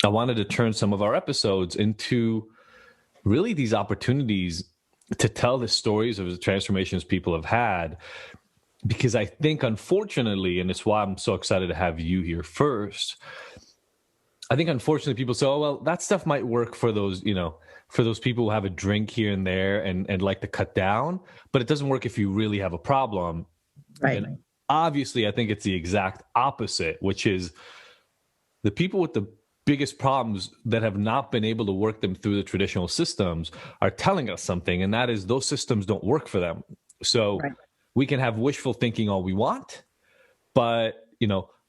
I wanted to turn some of our episodes into really these opportunities to tell the stories of the transformations people have had. Because I think, unfortunately, and it's why I'm so excited to have you here first, I think, unfortunately, people say, oh, well, that stuff might work for those, for those people who have a drink here and there and like to cut down, but it doesn't work if you really have a problem. Right. And obviously, I think it's the exact opposite, which is the people with the biggest problems that have not been able to work them through the traditional systems are telling us something, and that is those systems don't work for them. So we can have wishful thinking all we want, but,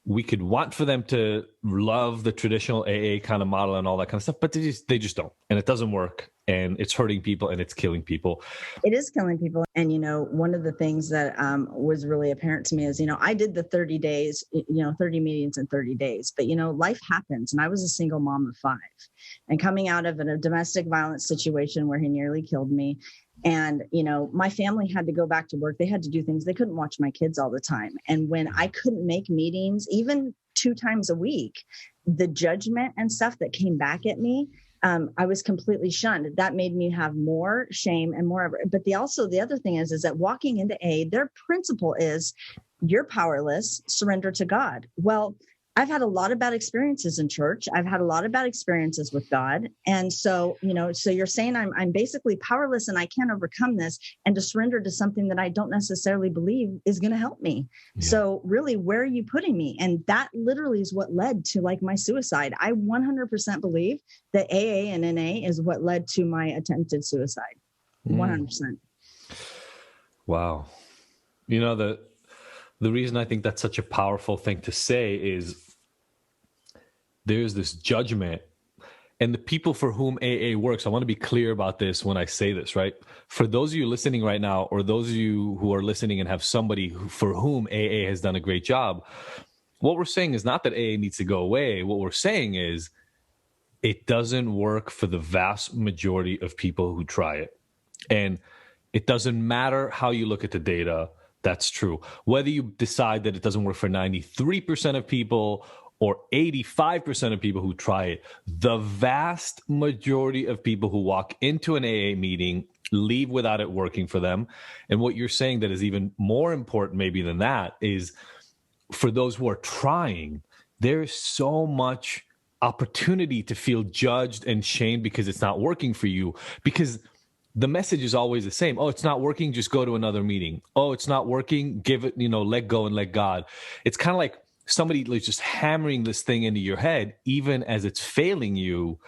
we could want for them to love the traditional AA kind of model and all that kind of stuff, but they just don't. And it doesn't work. And it's hurting people and it's killing people. It is killing people. And, one of the things that was really apparent to me is, I did the 30 days, 30 meetings in 30 days. But, life happens. And I was a single mom of 5 and coming out of a domestic violence situation where he nearly killed me. And, my family had to go back to work. They had to do things. They couldn't watch my kids all the time. And when I couldn't make meetings, even 2 times a week, the judgment and stuff that came back at me, I was completely shunned. That made me have more shame and more. But the other thing is that walking into A, their principle is you're powerless, surrender to God. Well, I've had a lot of bad experiences in church. I've had a lot of bad experiences with God. And so, so you're saying I'm basically powerless and I can't overcome this, and to surrender to something that I don't necessarily believe is going to help me. Yeah. So really, where are you putting me? And that literally is what led to my suicide. I 100% believe that AA and NA is what led to my attempted suicide. 100%. Wow. The reason I think that's such a powerful thing to say is there's this judgment, and the people for whom AA works, I want to be clear about this when I say this, right? For those of you listening right now, or those of you who are listening and have somebody for whom AA has done a great job, what we're saying is not that AA needs to go away. What we're saying is it doesn't work for the vast majority of people who try it. And it doesn't matter how you look at the data. That's true. Whether you decide that it doesn't work for 93% of people or 85% of people who try it, the vast majority of people who walk into an AA meeting leave without it working for them. And what you're saying that is even more important maybe than that is for those who are trying, there's so much opportunity to feel judged and shamed because it's not working for you, because the message is always the same. Oh, it's not working, just go to another meeting. Oh, it's not working, give it, let go and let God. It's kind of like somebody just hammering this thing into your head, even as it's failing you.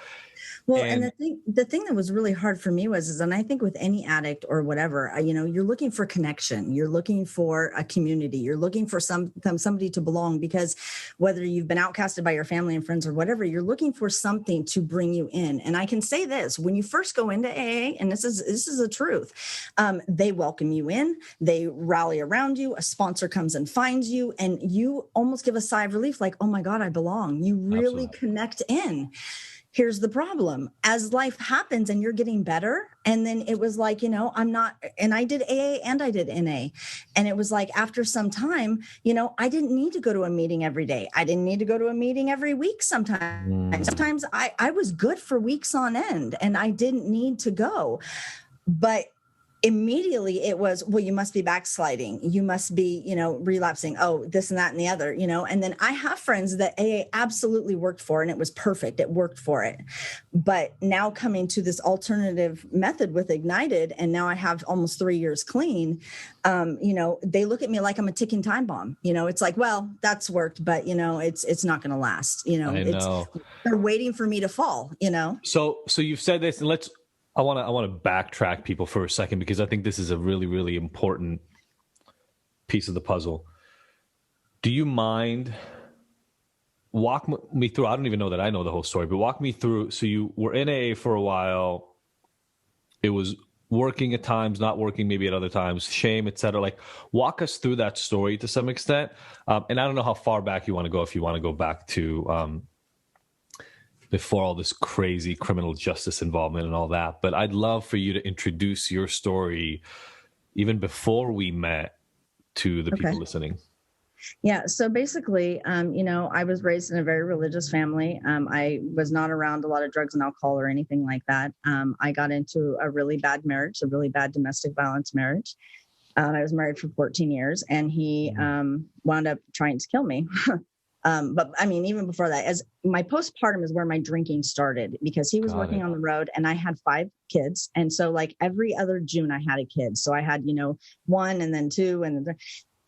Well, and the thing that was really hard for me was, and I think with any addict or whatever, you're looking for connection, you're looking for a community, you're looking for somebody to belong, because whether you've been outcasted by your family and friends or whatever, you're looking for something to bring you in. And I can say this, when you first go into AA, and this is the truth, they welcome you in, they rally around you, a sponsor comes and finds you, and you almost give a sigh of relief, like, oh my God, I belong. You really connect in. Here's the problem. As life happens and you're getting better, and then it was like, I'm not, and I did AA and I did NA. And it was like, after some time, I didn't need to go to a meeting every day. I didn't need to go to a meeting every week sometimes. Sometimes I was good for weeks on end and I didn't need to go. But immediately it was, well, you must be backsliding. You must be, relapsing. Oh, this and that and the other, and then I have friends that AA absolutely worked for, and it was perfect. It worked for it. But now coming to this alternative method with Ignited, and now I have almost 3 years clean, they look at me like I'm a ticking time bomb. It's like, well, that's worked, but it's not going to last, I know. They're waiting for me to fall, So you've said this, and I want to backtrack people for a second, because I think this is a really, really important piece of the puzzle. Do you mind walk me through? I don't even know that I know the whole story, but walk me through. So you were in AA for a while. It was working at times, not working maybe at other times, shame, etc. Like, walk us through that story to some extent. And I don't know how far back you want to go, if you want to go back to before all this crazy criminal justice involvement and all that. But I'd love for you to introduce your story even before we met to the people listening. Yeah. So basically, I was raised in a very religious family. I was not around a lot of drugs and alcohol or anything like that. I got into a really bad marriage, a really bad domestic violence marriage. I was married for 14 years, and he wound up trying to kill me. But I mean, even before that, as my postpartum is where my drinking started, because he was working on the road and I had 5 kids. And so like every other June I had a kid. So I had, 1 and then 2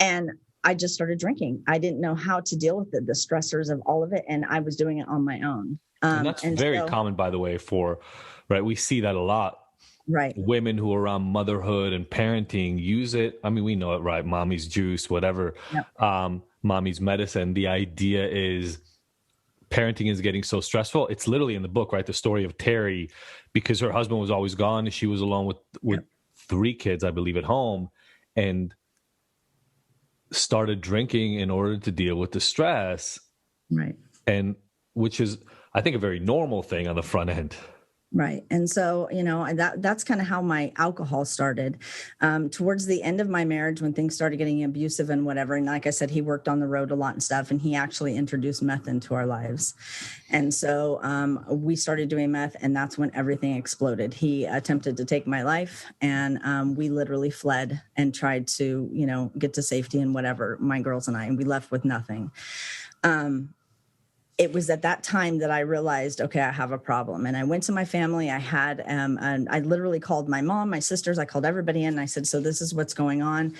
and I just started drinking. I didn't know how to deal with the stressors of all of it. And I was doing it on my own. And that's very common, by the way, right? We see that a lot. Right. Women who are around motherhood and parenting use it. I mean, we know it, right? Mommy's juice, whatever. Yep. Mommy's medicine. The idea is parenting is getting so stressful. It's literally in the book, right? The story of Terry, because her husband was always gone and she was alone with 3 kids, I believe, at home, and started drinking in order to deal with the stress. Right. And which is, I think, a very normal thing on the front end. Right. And so, that's kind of how my alcohol started. Towards the end of my marriage, when things started getting abusive and whatever, and like I said, he worked on the road a lot and stuff, and he actually introduced meth into our lives. And so we started doing meth, and that's when everything exploded. He attempted to take my life, and we literally fled and tried to, get to safety and whatever, my girls and I, and we left with nothing. It was at that time that I realized, okay, I have a problem. And I went to my family. I had, and I literally called my mom, my sisters, I called everybody in. And I said, so this is what's going on.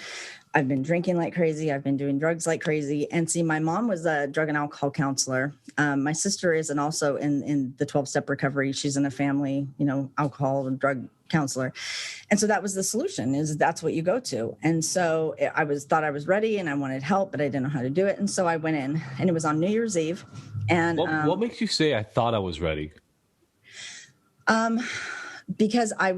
I've been drinking like crazy. I've been doing drugs like crazy. And see, my mom was a drug and alcohol counselor. My sister is, and also in the 12-step recovery, she's in a family, alcohol and drug counselor. And so that was the solution, is that's what you go to. And so thought I was ready and I wanted help, but I didn't know how to do it. And so I went in, and it was on New Year's Eve. And what makes you say I thought I was ready? Because I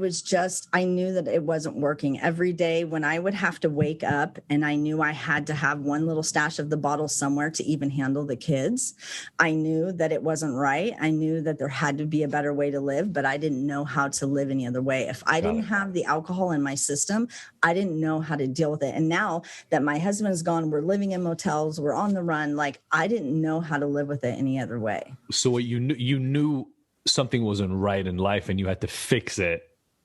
knew that it wasn't working. Every day when I would have to wake up and I knew I had to have one little stash of the bottle somewhere to even handle the kids, I knew that it wasn't right. I knew that there had to be a better way to live, but I didn't know how to live any other way. If I didn't have the alcohol in my system, I didn't know how to deal with it. And now that my husband's gone, we're living in motels, we're on the run, like I didn't know how to live with it any other way. So you knew something wasn't right in life and you had to fix it.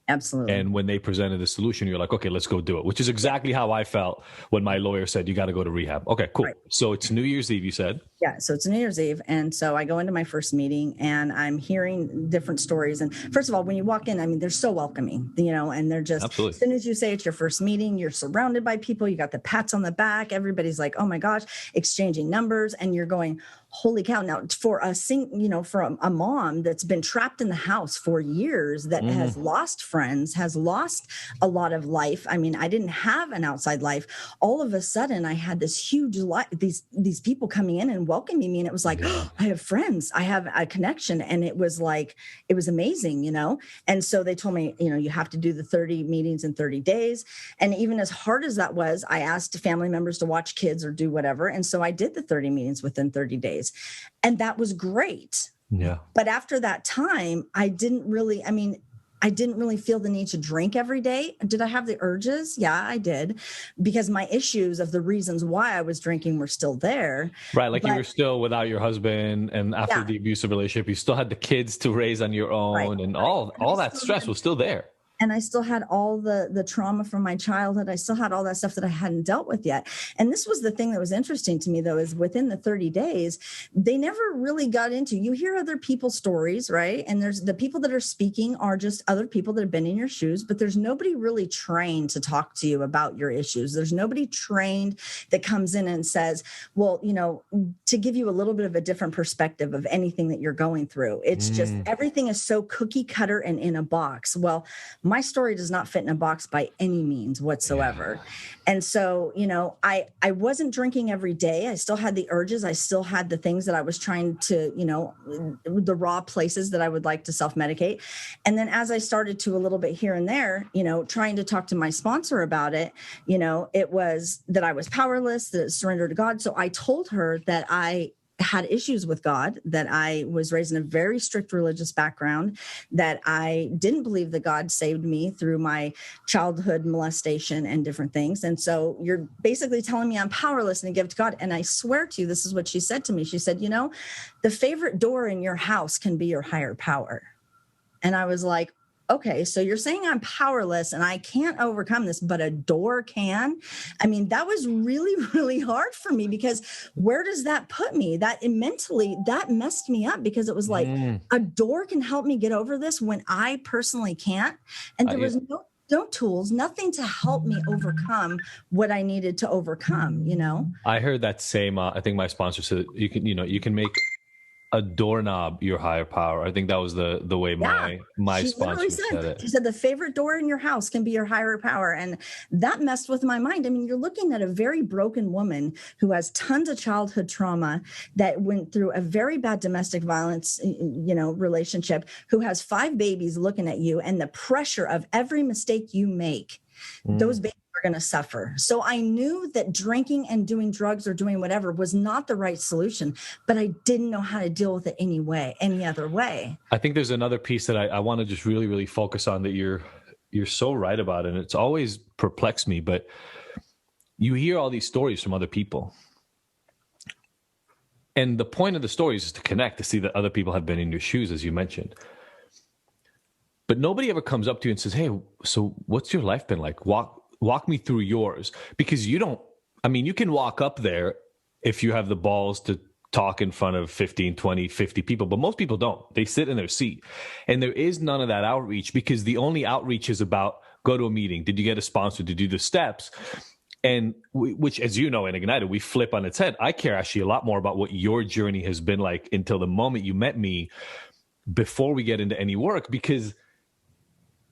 Absolutely. And when they presented the solution, you're like, okay, let's go do it, which is exactly how I felt when my lawyer said, you got to go to rehab. Okay, cool. Right. So it's New Year's Eve, you said? Yeah, so it's New Year's Eve. And so I go into my first meeting and I'm hearing different stories. And first of all, when you walk in, I mean, they're so welcoming, and they're just, Absolutely. As soon as you say it's your first meeting, you're surrounded by people. You got the pats on the back. Everybody's like, oh my gosh, exchanging numbers. And you're going, holy cow. Now for for a mom that's been trapped in the house for years, that has lost friends, has lost a lot of life. I mean, I didn't have an outside life. All of a sudden I had this huge life, these people coming in and welcoming me. And it was like, oh, I have friends, I have a connection. And it was amazing, And so they told me, you have to do the 30 meetings in 30 days. And even as hard as that was, I asked family members to watch kids or do whatever. And so I did the 30 meetings within 30 days. And that was great. Yeah. But after that time, I didn't really feel the need to drink every day. Did I have the urges? Yeah, I did. Because my issues of the reasons why I was drinking were still there. Right. Like you were still without your husband, and after the abusive relationship, you still had the kids to raise on your own, and all that stress was still there. And I still had all the trauma from my childhood. I still had all that stuff that I hadn't dealt with yet. And this was the thing that was interesting to me, though, is within the 30 days, they never really got into, you hear other people's stories, right? And there's the people that are speaking are just other people that have been in your shoes, but there's nobody really trained to talk to you about your issues. There's nobody trained that comes in and says, well, to give you a little bit of a different perspective of anything that you're going through. It's just everything is so cookie cutter and in a box. Well, my story does not fit in a box by any means whatsoever. Yeah. And so, I wasn't drinking every day. I still had the urges. I still had the things that I was trying to, the raw places that I would like to self-medicate. And then as I started to a little bit here and there, trying to talk to my sponsor about it, it was that I was powerless, that I surrendered to God. So I told her that I had issues with God, that I was raised in a very strict religious background, that I didn't believe that God saved me through my childhood molestation and different things. And so you're basically telling me I'm powerless and to give to God. And I swear to you, this is what she said to me. She said, the favorite door in your house can be your higher power. And I was like, okay, so you're saying I'm powerless and I can't overcome this, but a door can? I mean, that was really, really hard for me, because where does that put me? That mentally, that messed me up, because it was like a door can help me get over this when I personally can't. And there was no tools, nothing to help me overcome what I needed to overcome, I heard that same, I think my sponsor said you can make a doorknob your higher power. I think that was the way my sponsor said it. She said the favorite door in your house can be your higher power. And that messed with my mind. I mean, you're looking at a very broken woman who has tons of childhood trauma, that went through a very bad domestic violence, relationship, who has 5 babies looking at you, and the pressure of every mistake you make, those babies are going to suffer. So I knew that drinking and doing drugs or doing whatever was not the right solution, but I didn't know how to deal with it any other way. I think there's another piece that I want to just really, really focus on, that you're so right about, and it's always perplexed me, but you hear all these stories from other people. And the point of the stories is to connect, to see that other people have been in your shoes, as you mentioned. But nobody ever comes up to you and says, hey, so what's your life been like? Walk me through yours. Because you can walk up there if you have the balls to talk in front of 15, 20, 50 people, but most people don't. They sit in their seat. And there is none of that outreach, because the only outreach is about, go to a meeting. Did you get a sponsor to do the steps? And which, as you know, in Ignited, we flip on its head. I care actually a lot more about what your journey has been like until the moment you met me, before we get into any work, because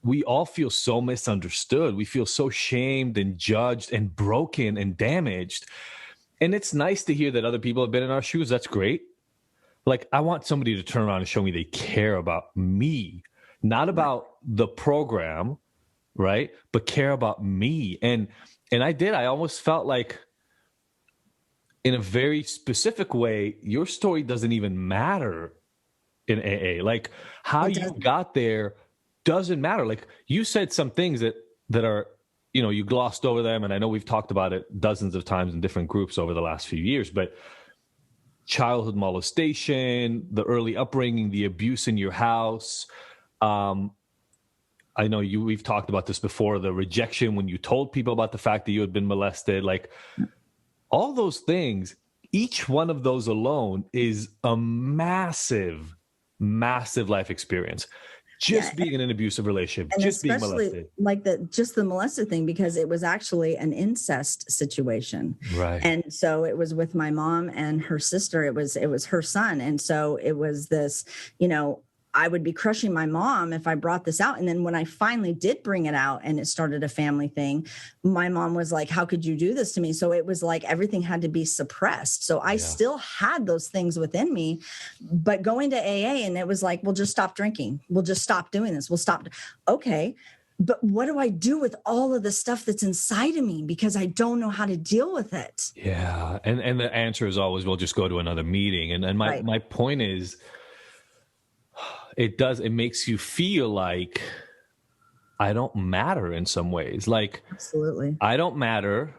we all feel so misunderstood. We feel so shamed and judged and broken and damaged. And it's nice to hear that other people have been in our shoes. That's great. Like, I want somebody to turn around and show me they care about me, not about the program, right? But care about me. And I did. I almost felt like, in a very specific way, your story doesn't even matter in AA. Like, how you got there doesn't matter. Like, you said some things that are, you glossed over them. And I know we've talked about it dozens of times in different groups over the last few years, but childhood molestation, the early upbringing, the abuse in your house. I know we've talked about this before, the rejection when you told people about the fact that you had been molested, like all those things, each one of those alone is a massive, massive life experience. Just being in an abusive relationship, and just being especially molested. Like the molested thing, because it was actually an incest situation. Right. And so it was with my mom and her sister. It was her son. And so it was this, I would be crushing my mom if I brought this out. And then when I finally did bring it out and it started a family thing, my mom was like, how could you do this to me? So it was like everything had to be suppressed. So I still had those things within me, but going to AA, and it was like, we'll just stop drinking. We'll just stop doing this. We'll stop. Okay. But what do I do with all of the stuff that's inside of me? Because I don't know how to deal with it. Yeah. And the answer is always, we'll just go to another meeting. And my point is, it makes you feel like I don't matter in some ways. Like, absolutely, I don't matter.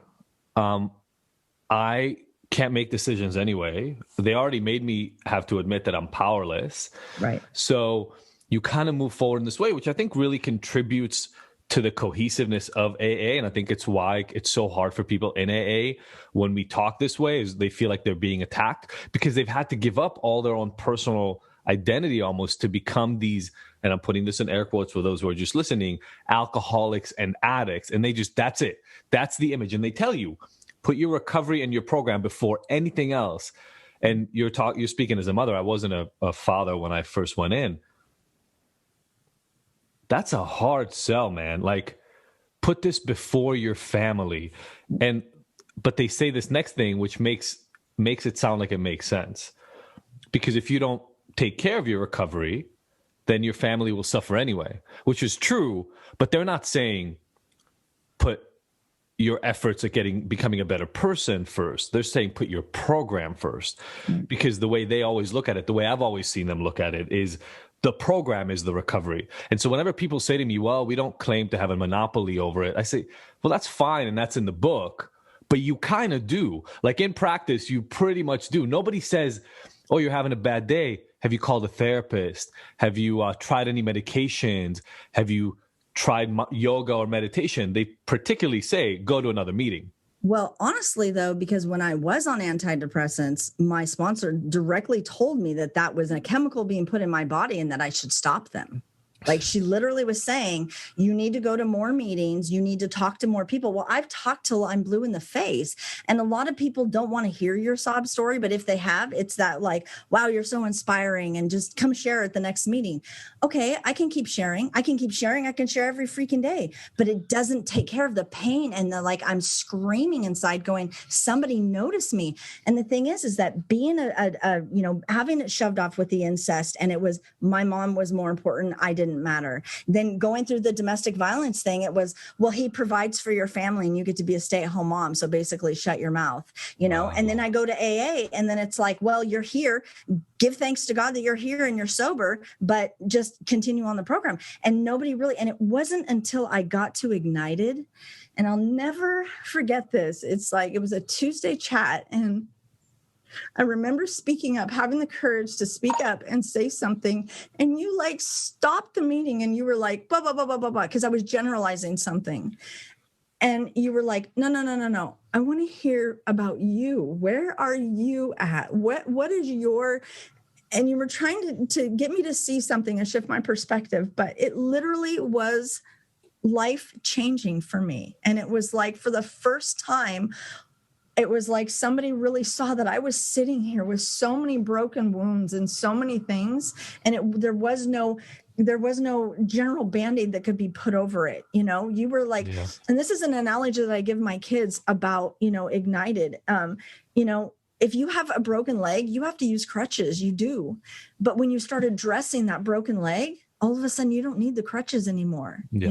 I can't make decisions anyway. They already made me have to admit that I'm powerless. Right. So you kind of move forward in this way, which I think really contributes to the cohesiveness of AA. And I think it's why it's so hard for people in AA when we talk this way, is they feel like they're being attacked, because they've had to give up all their own personal identity almost to become these, and I'm putting this in air quotes for those who are just listening, alcoholics and addicts. And that's it. That's the image. And they tell you, put your recovery and your program before anything else. And you're speaking as a mother. I wasn't a father when I first went in. That's a hard sell, man. Like, put this before your family. But they say this next thing, which makes it sound like it makes sense. Because if you don't take care of your recovery, then your family will suffer anyway, which is true. But they're not saying put your efforts at becoming a better person first. They're saying put your program first, because the way they always look at it, the way I've always seen them look at it, is the program is the recovery. And so whenever people say to me, well, we don't claim to have a monopoly over it, I say, well, that's fine, and that's in the book, but you kind of do. Like in practice, you pretty much do. Nobody says, oh, you're having a bad day. Have you called a therapist? Have you tried any medications? Have you tried yoga or meditation? They particularly say, go to another meeting. Well, honestly, though, because when I was on antidepressants, my sponsor directly told me that that was a chemical being put in my body and that I should stop them. Like, she literally was saying, you need to go to more meetings. You need to talk to more people. Well, I've talked till I'm blue in the face. And a lot of people don't want to hear your sob story. But if they have, it's that like, wow, you're so inspiring, and just come share at the next meeting. Okay, I can keep sharing. I can share every freaking day. But it doesn't take care of the pain and the, like, I'm screaming inside going, somebody notice me. And the thing is that being having it shoved off with the incest, and it was, my mom was more important. I didn't matter. Then going through the domestic violence thing, it was, well, he provides for your family and you get to be a stay-at-home mom. So basically shut your mouth, Wow. And then I go to AA, and then it's like, well, you're here. Give thanks to God that you're here and you're sober, but just continue on the program. And nobody really, and it wasn't until I got to Ignited, and I'll never forget this. It's like, it was a Tuesday chat, and I remember speaking up, having the courage to speak up and say something. And you like stopped the meeting and you were like, blah, blah, blah, blah, blah, blah, because I was generalizing something. And you were like, no. I want to hear about you. Where are you at? What is your, and you were trying to get me to see something and shift my perspective, but it literally was life changing for me. And it was like, for the first time, it was like somebody really saw that I was sitting here with so many broken wounds and so many things. And there was no general Band-Aid that could be put over it. You were like, yeah. And this is an analogy that I give my kids about, Ignited. If you have a broken leg, you have to use crutches. You do. But when you start addressing that broken leg, all of a sudden you don't need the crutches anymore. Yeah.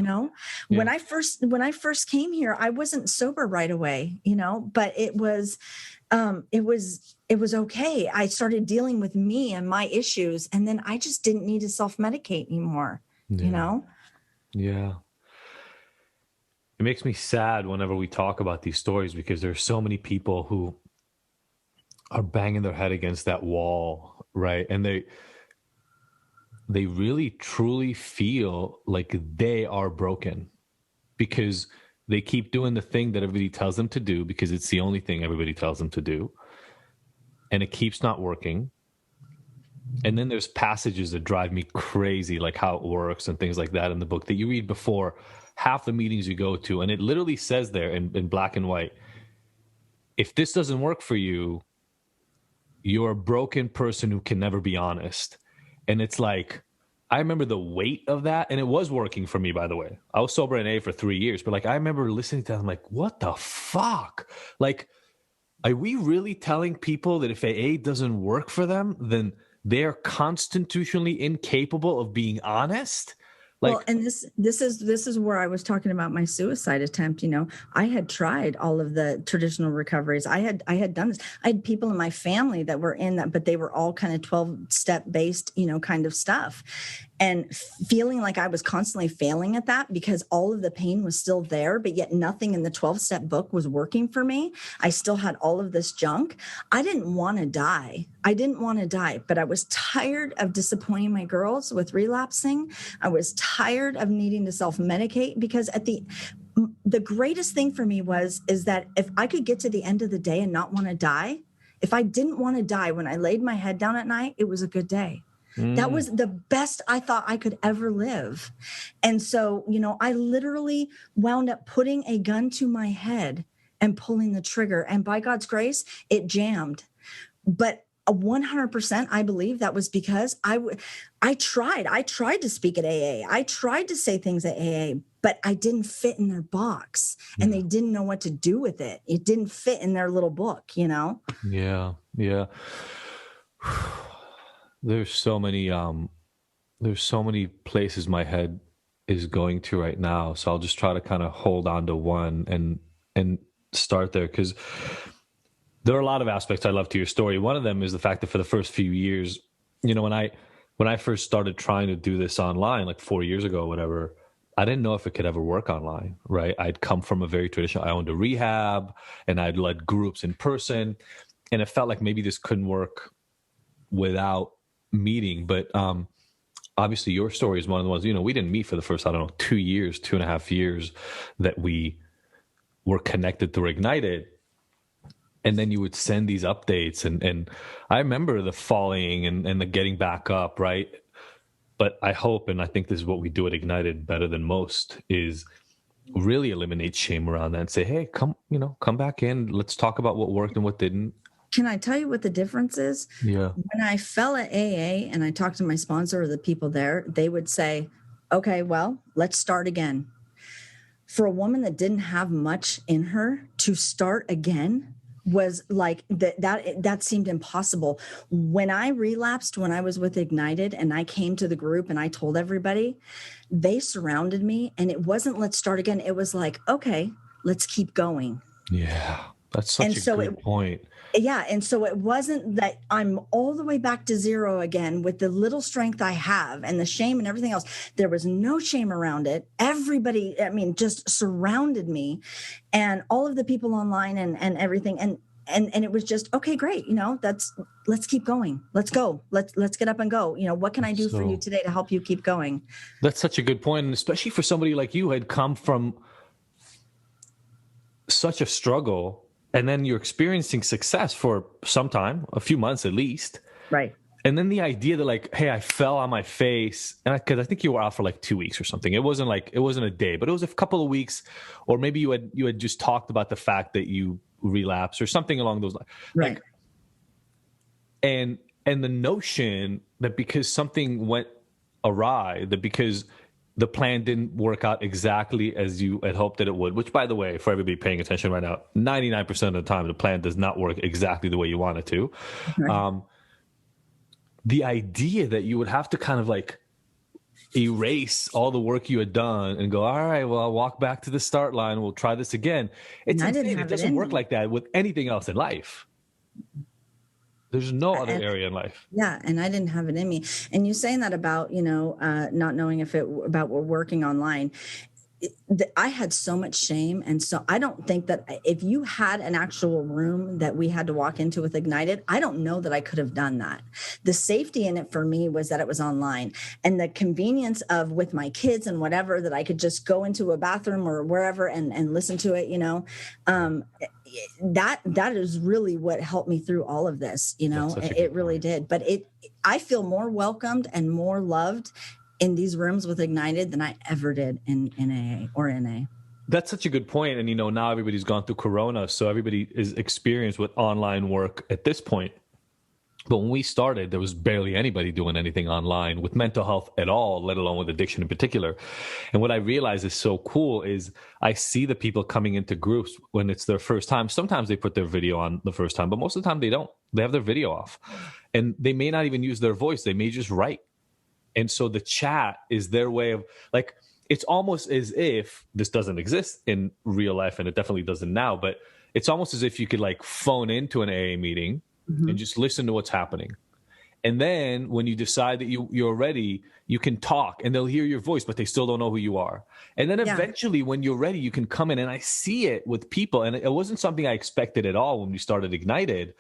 Yeah. When I first came here, I wasn't sober right away, but it was okay. I started dealing with me and my issues, and then I just didn't need to self-medicate anymore, Yeah. It makes me sad whenever we talk about these stories, because there's so many people who are banging their head against that wall, right? And they really truly feel like they are broken because they keep doing the thing that everybody tells them to do, because it's the only thing everybody tells them to do. And it keeps not working. And then there's passages that drive me crazy, like how it works and things like that in the book that you read before half the meetings you go to. And it literally says there in black and white, if this doesn't work for you, you're a broken person who can never be honest. And it's like, I remember the weight of that. And it was working for me, by the way. I was sober in AA for 3 years. But like, I remember listening to that. I'm like, what the fuck? Like, are we really telling people that if AA doesn't work for them, then they're constitutionally incapable of being honest? Well, and this is where I was talking about my suicide attempt. I had tried all of the traditional recoveries. I had done this. I had people in my family that were in that, but they were all kind of 12-step based, kind of stuff. And feeling like I was constantly failing at that because all of the pain was still there, but yet nothing in the 12-step book was working for me. I still had all of this junk. I didn't want to die. But I was tired of disappointing my girls with relapsing. I was tired of needing to self-medicate, because at the greatest thing for me is that if I could get to the end of the day and not want to die, if I didn't want to die when I laid my head down at night, it was a good day. That was the best I thought I could ever live. And so, I literally wound up putting a gun to my head and pulling the trigger. And by God's grace, it jammed. But 100%, I believe that was because I tried to speak at AA. I tried to say things at AA, but I didn't fit in their box, and they didn't know what to do with it. It didn't fit in their little book, Yeah. There's so many places my head is going to right now. So I'll just try to kind of hold on to one. And and start there, because there are a lot of aspects I love to your story. One of them is the fact that for the first few years, you know, when I first started trying to do this online, like 4 years ago, whatever, I didn't know if it could ever work online, right? I'd come from a very traditional, I owned a rehab and I'd led groups in person, and it felt like maybe this couldn't work without meeting. But obviously your story is one of the ones, you know, we didn't meet for the first, I don't know, 2 years, 2.5 years that we were connected through Ignited. And then you would send these updates, and I remember the falling and the getting back up, right? But I hope, and I think this is what we do at Ignited better than most, is really eliminate shame around that and say, hey, come back in. Let's talk about what worked and what didn't. Can I tell you what the difference is? Yeah. When I fell at AA and I talked to my sponsor or the people there, they would say, okay, well, let's start again. For a woman that didn't have much in her to start again was like that seemed impossible. When I relapsed, when I was with Ignited and I came to the group and I told everybody, they surrounded me, and it wasn't let's start again. It was like, okay, let's keep going. Yeah, that's such a good point. Yeah. And so it wasn't that I'm all the way back to zero again with the little strength I have and the shame and everything else. There was no shame around it. Everybody, I mean, just surrounded me, and all of the people online and everything. And it was just, okay, great. You know, let's keep going. Let's go. Let's get up and go. You know, what can I do for you today to help you keep going? That's such a good point. And especially for somebody like you who had come from such a struggle, and then you're experiencing success for some time, a few months at least. Right. And then the idea that like, hey, I fell on my face, and because I think you were out for like 2 weeks or something. It wasn't a day, but it was a couple of weeks, or maybe you had just talked about the fact that you relapsed or something along those lines. Right. Like, and the notion that because something went awry, that because the plan didn't work out exactly as you had hoped that it would, which, by the way, for everybody paying attention right now, 99% of the time, the plan does not work exactly the way you want it to. Right. The idea that you would have to kind of like erase all the work you had done and go, all right, well, I'll walk back to the start line. We'll try this again. It's insane. It doesn't work like that with anything else in life. There's no other area in life. Yeah. And I didn't have it in me. And you saying that about, not knowing about working online, I had so much shame. And so I don't think that if you had an actual room that we had to walk into with Ignited, I don't know that I could have done that. The safety in it for me was that it was online, and the convenience of with my kids and whatever, that I could just go into a bathroom or wherever and listen to it, that is really what helped me through all of this. It really did. But I feel more welcomed and more loved in these rooms with Ignited than I ever did in AA or NA. That's such a good point. And, now everybody's gone through Corona, so everybody is experienced with online work at this point. But when we started, there was barely anybody doing anything online with mental health at all, let alone with addiction in particular. And what I realize is so cool is I see the people coming into groups when it's their first time. Sometimes they put their video on the first time, but most of the time they don't. They have their video off. And they may not even use their voice. They may just write. And so the chat is their way of, like, it's almost as if this doesn't exist in real life, and it definitely doesn't now, but it's almost as if you could like phone into an AA meeting and just listen to what's happening. And then when you decide that you're ready, you can talk and they'll hear your voice, but they still don't know who you are. And then eventually when you're ready, you can come in, and I see it with people. And it wasn't something I expected at all when we started Ignited.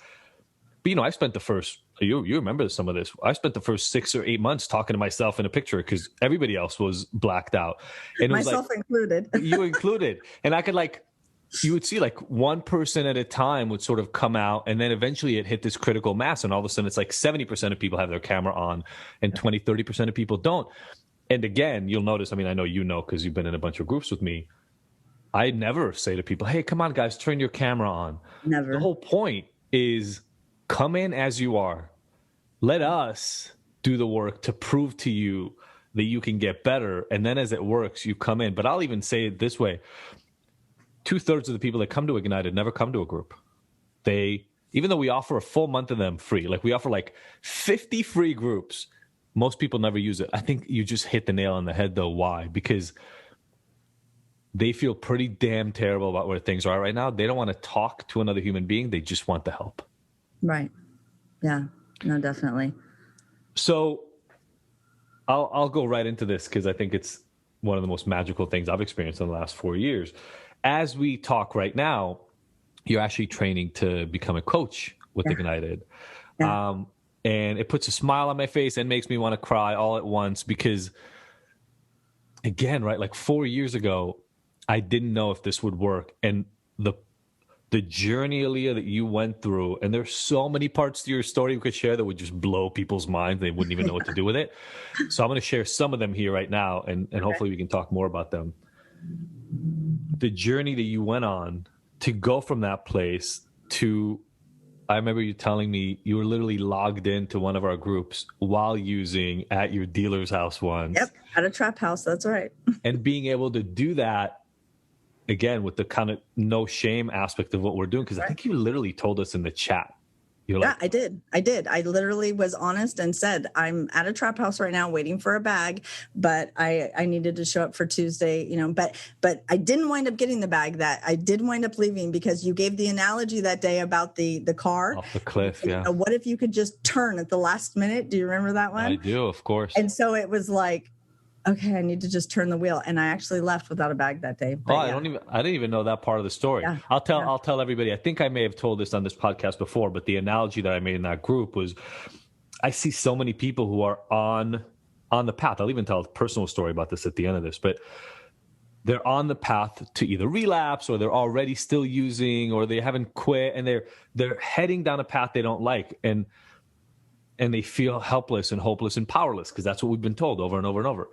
But, I spent the first, you remember some of this, I spent the first 6 or 8 months talking to myself in a picture because everybody else was blacked out. And it myself was included. You included. And I could you would see one person at a time would sort of come out, and then eventually it hit this critical mass, and all of a sudden it's like 70% of people have their camera on and 30% of people don't. And again, you'll notice, I know because you've been in a bunch of groups with me, I never say to people, hey, come on guys, turn your camera on. Never. The whole point is come in as you are. Let us do the work to prove to you that you can get better. And then as it works, you come in. But I'll even say it this way. 2/3 of the people that come to Ignited never come to a group. Even though we offer a full month of them free, we offer 50 free groups, most people never use it. I think you just hit the nail on the head though. Why? Because they feel pretty damn terrible about where things are right now. They don't want to talk to another human being. They just want the help. Right. Yeah. No, definitely. So I'll go right into this because I think it's one of the most magical things I've experienced in the last 4 years. As we talk right now, you're actually training to become a coach with IGNTD. Yeah. And it puts a smile on my face and makes me want to cry all at once because, again, right, like 4 years ago, I didn't know if this would work. And the journey, Aliyah, that you went through, and there's so many parts to your story we could share that would just blow people's minds. They wouldn't even know what to do with it. So I'm going to share some of them here right now, and hopefully we can talk more about them. The journey that you went on to go from that place to, I remember you telling me you were literally logged into one of our groups while using at your dealer's house once. Yep, at a trap house, that's right. And being able to do that, again, with the kind of no shame aspect of what we're doing, because I think you literally told us in the chat. You're like, I did. I literally was honest and said, I'm at a trap house right now waiting for a bag, but I needed to show up for Tuesday, but I didn't wind up getting the bag. That I did wind up leaving because you gave the analogy that day about the car. Off the cliff, yeah. What if you could just turn at the last minute? Do you remember that one? I do, of course. And so it was like, okay, I need to just turn the wheel. And I actually left without a bag that day. But I didn't even know that part of the story. Yeah. I'll tell everybody. I think I may have told this on this podcast before, but the analogy that I made in that group was I see so many people who are on the path. I'll even tell a personal story about this at the end of this, but they're on the path to either relapse or they're already still using or they haven't quit and they're heading down a path they don't like. And they feel helpless and hopeless and powerless because that's what we've been told over and over and over.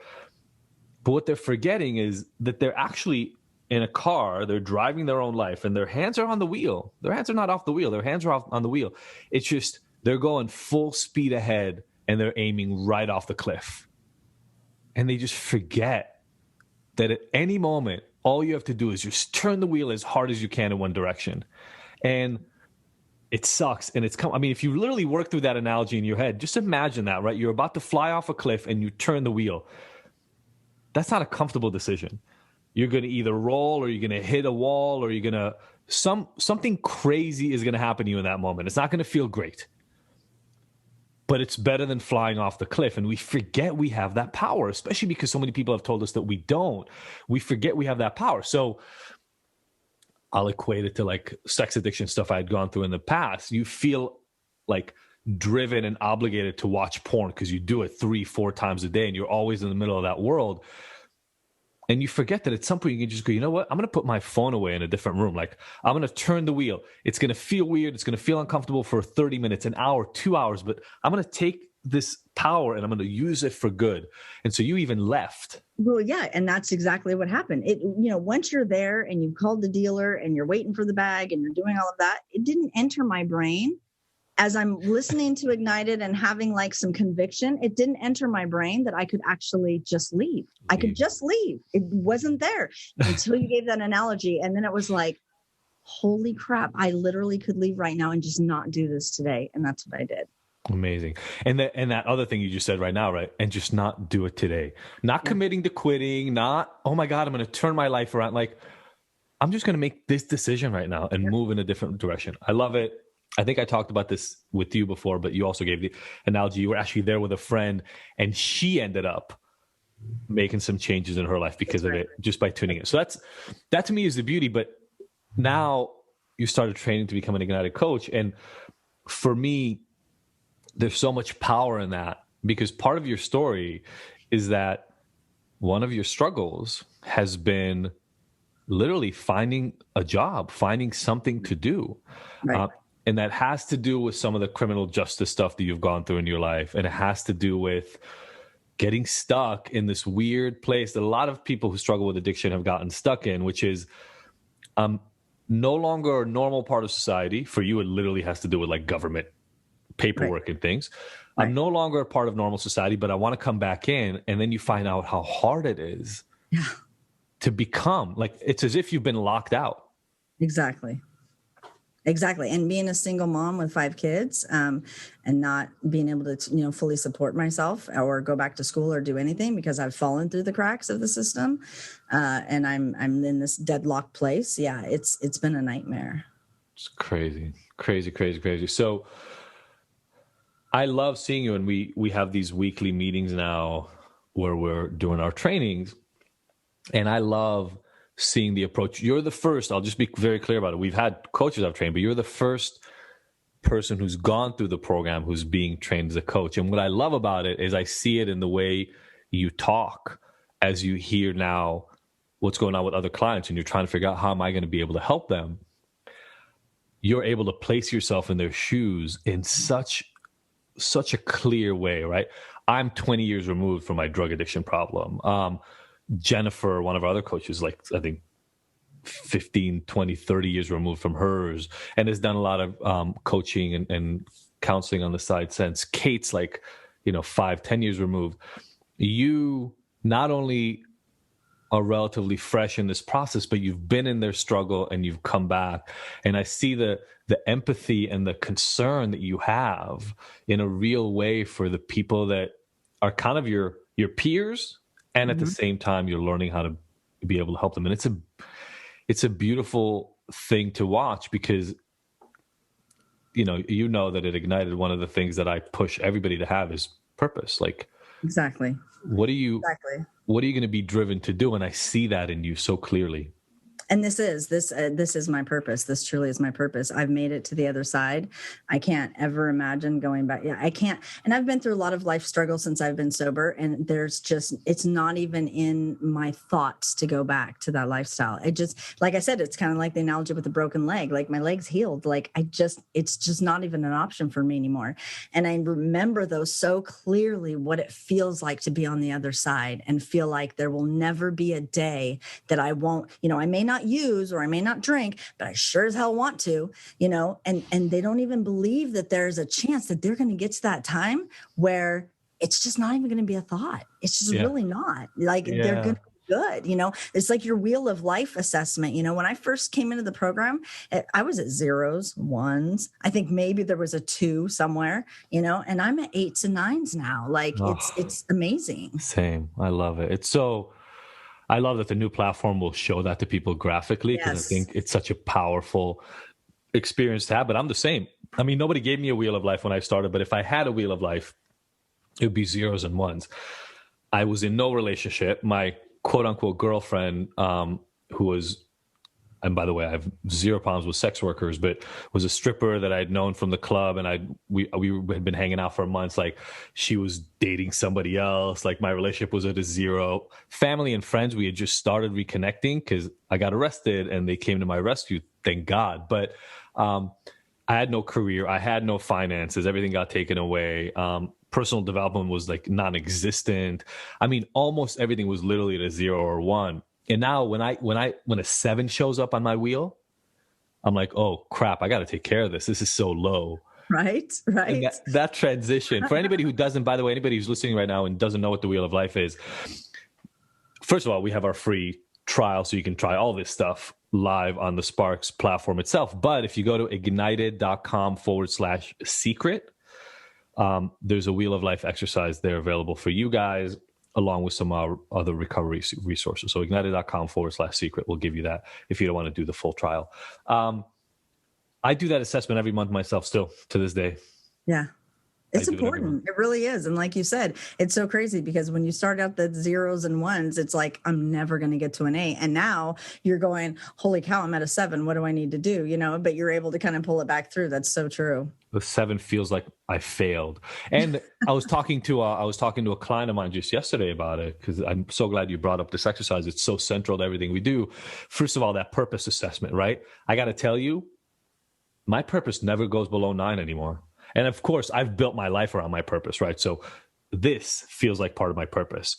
But what they're forgetting is that they're actually in a car, they're driving their own life, and their hands are on the wheel. Their hands are not off the wheel. Their hands are on the wheel. It's just they're going full speed ahead, and they're aiming right off the cliff. And they just forget that at any moment, all you have to do is just turn the wheel as hard as you can in one direction. And it sucks. And if you literally work through that analogy in your head, just imagine that, right? You're about to fly off a cliff and you turn the wheel. That's not a comfortable decision. You're going to either roll or you're going to hit a wall or you're going to, something crazy is going to happen to you in that moment. It's not going to feel great, but it's better than flying off the cliff. And we forget we have that power, especially because so many people have told us that we don't. We forget we have that power. So I'll equate it to like sex addiction stuff I had gone through in the past. You feel like driven and obligated to watch porn because you do it 3-4 times a day and you're always in the middle of that world. And you forget that at some point you can just go, you know what? I'm going to put my phone away in a different room. Like I'm going to turn the wheel. It's going to feel weird. It's going to feel uncomfortable for 30 minutes, an hour, 2 hours, but I'm going to take this power and I'm going to use it for good. And so you even left. Well, yeah. And that's exactly what happened. Once you're there and you called the dealer and you're waiting for the bag and you're doing all of that, it didn't enter my brain. As I'm listening to IGNTD and having like some conviction, it didn't enter my brain that I could actually just leave. I could just leave. It wasn't there until you gave that analogy. And then it was like, holy crap, I literally could leave right now and just not do this today. And that's what I did. Amazing. And that other thing you just said right now, right? And just not do it today. Not committing to quitting, not, oh my God, I'm going to turn my life around. Like, I'm just going to make this decision right now and move in a different direction. I love it. I think I talked about this with you before, but you also gave the analogy. You were actually there with a friend and she ended up making some changes in her life because of it, just by tuning in. So that to me is the beauty. But now you started training to become an IGNTD coach. And for me, there's so much power in that because part of your story is that one of your struggles has been literally finding a job, finding something to do. Right. And that has to do with some of the criminal justice stuff that you've gone through in your life. And it has to do with getting stuck in this weird place that a lot of people who struggle with addiction have gotten stuck in, which is no longer a normal part of society. For you, it literally has to do with like government paperwork and things. Right. I'm no longer a part of normal society, but I want to come back in. And then you find out how hard it is to become, like, it's as if you've been locked out. Exactly. Exactly. And being a single mom with 5 kids, and not being able to, fully support myself or go back to school or do anything because I've fallen through the cracks of the system. And I'm in this deadlocked place. Yeah, it's been a nightmare. It's crazy, crazy, crazy, crazy. So I love seeing you, and we have these weekly meetings now where we're doing our trainings, and I love seeing the approach. You're the first, I'll just be very clear about it. We've had coaches I've trained, but you're the first person who's gone through the program who's being trained as a coach. And what I love about it is I see it in the way you talk as you hear now what's going on with other clients, and you're trying to figure out how am I going to be able to help them. You're able to place yourself in their shoes in such a clear way, right? I'm 20 years removed from my drug addiction problem. Jennifer, one of our other coaches, like I think 15, 20, 30 years removed from hers, and has done a lot of coaching and counseling on the side since. Kate's like, 5, 10 years removed. You not only are relatively fresh in this process, but you've been in their struggle and you've come back. And I see the empathy and the concern that you have in a real way for the people that are kind of your peers. And at the same time, you're learning how to be able to help them. And it's a beautiful thing to watch because, that at Ignited, one of the things that I push everybody to have is purpose. Like, exactly. What are you going to be driven to do? And I see that in you so clearly. And this is my purpose. This truly is my purpose. I've made it to the other side. I can't ever imagine going back. Yeah, I can't. And I've been through a lot of life struggles since I've been sober. And it's not even in my thoughts to go back to that lifestyle. It just, like I said, it's kind of like the analogy with the broken leg. Like my leg's healed. Like it's just not even an option for me anymore. And I remember those so clearly, what it feels like to be on the other side and feel like there will never be a day that I won't, I may not use or I may not drink, but I sure as hell want to, and they don't even believe that there's a chance that they're going to get to that time where it's just not even going to be a thought. It's just really not. Like they're going to be good. It's like your wheel of life assessment. When I first came into the program, I was at 0s, 1s. I think maybe there was a 2 somewhere, and I'm at 8s and 9s now. Like it's amazing. Same. I love it. I love that the new platform will show that to people graphically because I think it's such a powerful experience to have. But I'm the same. I mean, nobody gave me a wheel of life when I started, but if I had a wheel of life, it would be 0s and 1s. I was in no relationship. My quote unquote girlfriend, who was, and by the way, I have 0 problems with sex workers, but was a stripper that I'd known from the club, and we had been hanging out for months. Like, she was dating somebody else. Like, my relationship was at a 0. Family and friends, we had just started reconnecting because I got arrested and they came to my rescue, thank God. But I had no career, I had no finances, everything got taken away. Personal development was like non-existent. I mean, almost everything was literally at a 0 or 1. And now when a 7 shows up on my wheel, I'm like, oh crap, I got to take care of this. This is so low. Right. And that transition, for anybody who doesn't, by the way, anybody who's listening right now and doesn't know what the Wheel of Life is, first of all, we have our free trial so you can try all this stuff live on the Sparks platform itself. But if you go to ignited.com/secret, there's a Wheel of Life exercise there available for you guys, along with some other recovery resources. So ignited.com/secret will give you that if you don't want to do the full trial. I do that assessment every month myself still to this day. Yeah. It's important. It really is. And like you said, it's so crazy because when you start out the 0s and 1s, it's like, I'm never going to get to an 8. And now you're going, holy cow, I'm at a 7. What do I need to do? But you're able to kind of pull it back through. That's so true. The 7 feels like I failed. And I was talking to a client of mine just yesterday about it, because I'm so glad you brought up this exercise. It's so central to everything we do. First of all, that purpose assessment, right? I got to tell you, my purpose never goes below 9 anymore. And of course, I've built my life around my purpose, right? So this feels like part of my purpose.